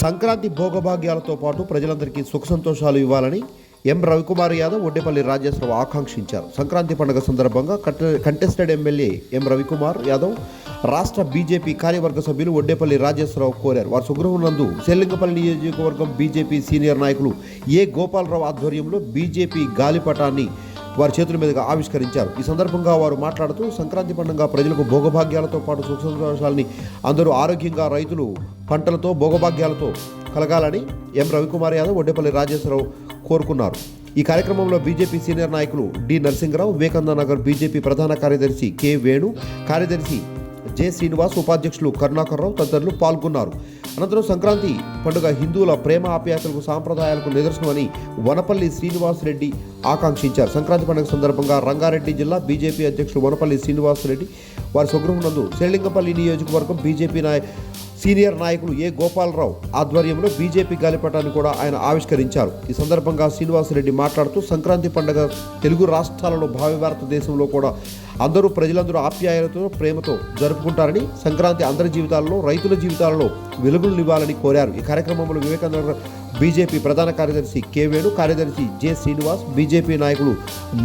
సంక్రాంతి భోగభాగ్యాలతో పాటు ప్రజలందరికీ సుఖ సంతోషాలు ఇవ్వాలని ఎం రవికుమార్ యాదవ్ ఒడ్డేపల్లి రాజేశ్వరరావు ఆకాంక్షించారు. సంక్రాంతి పండుగ సందర్భంగా కంటెస్టెడ్ ఎమ్మెల్యే ఎం రవికుమార్ యాదవ్ రాష్ట్ర బీజేపీ కార్యవర్గ సభ్యులు ఒడ్డేపల్లి రాజేశ్వరరావు కోరారు. వారి స్వగృహం నందు సెల్లింగపల్లి నియోజకవర్గం బీజేపీ సీనియర్ నాయకులు ఏ గోపాలరావు ఆధ్వర్యంలో బీజేపీ గాలిపటాన్ని వారి చేతుల మీదుగా ఆవిష్కరించారు. ఈ సందర్భంగా వారు మాట్లాడుతూ సంక్రాంతి పండుగ ప్రజలకు భోగభాగ్యాలతో పాటు సుఖ సంతోషాలని, అందరూ ఆరోగ్యంగా, రైతులు పంటలతో భోగభాగ్యాలతో కలగాలని ఎం రవికుమార్ యాదవ్ ఒడ్డేపల్లి రాజేశ్వరరావు కోరుకున్నారు. ఈ కార్యక్రమంలో బీజేపీ సీనియర్ నాయకులు డి నరసింగరావు, వివేకానంద నగర్ బీజేపీ ప్రధాన కార్యదర్శి కె వేణు, కార్యదర్శి జె శ్రీనివాస్, ఉపాధ్యక్షులు కరుణాకర్రావు తదితరులు పాల్గొన్నారు. అనంతరం సంక్రాంతి పండుగ హిందువుల ప్రేమ ఆప్యాయతలకు, సాంప్రదాయాలకు నిదర్శనమని వనపల్లి శ్రీనివాస్ రెడ్డి ఆకాంక్షించారు. సంక్రాంతి పండుగ సందర్భంగా రంగారెడ్డి జిల్లా బీజేపీ అధ్యక్షులు వనపల్లి శ్రీనివాస్ రెడ్డి వారి స్వగృహం నందు సెల్లింగపల్లి నియోజకవర్గం బీజేపీ సీనియర్ నాయకులు ఏ గోపాలరావు ఆధ్వర్యంలో బీజేపీ గాలిపటాన్ని కూడా ఆయన ఆవిష్కరించారు. ఈ సందర్భంగా శ్రీనివాసరెడ్డి మాట్లాడుతూ సంక్రాంతి పండుగ తెలుగు రాష్ట్రాలలో, భావి భారతదేశంలో కూడా ప్రజలందరూ ఆప్యాయతతో, ప్రేమతో జరుపుకుంటారని, సంక్రాంతి అందరి జీవితాలలో, రైతుల జీవితాలలో వెలుగునివ్వాలని కోరారు. ఈ కార్యక్రమంలో వివేకానంద బీజేపీ ప్రధాన కార్యదర్శి కె వేణు, కార్యదర్శి జె శ్రీనివాస్, బీజేపీ నాయకులు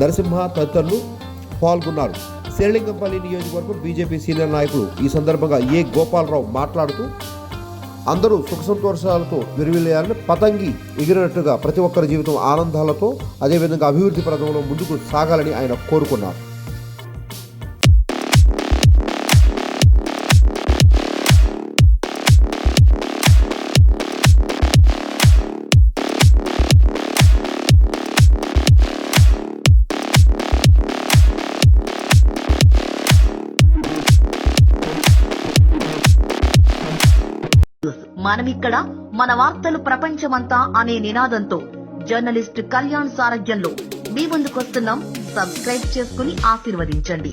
నరసింహ తదితరులు పాల్గొన్నారు. శ్రీలింగంపల్లి నియోజకవర్గం బీజేపీ సీనియర్ నాయకులు ఈ సందర్భంగా ఏ గోపాలరావు మాట్లాడుతూ అందరూ సుఖ సంతోషాలతో విరివిల్లేయాలని, పతంగి ఎగిరినట్టుగా ప్రతి ఒక్కరి జీవితం ఆనందాలతో, అదేవిధంగా అభివృద్ధి పథంలో ముందుకు సాగాలని ఆయన కోరుకున్నారు. మనమిక్కడ, మన వార్తలు ప్రపంచమంతా అనే నినాదంతో జర్నలిస్ట్ కళ్యాణ్ సారథ్యంలో మీ ముందుకొస్తున్నాం. సబ్స్క్రైబ్ చేసుకుని ఆశీర్వదించండి.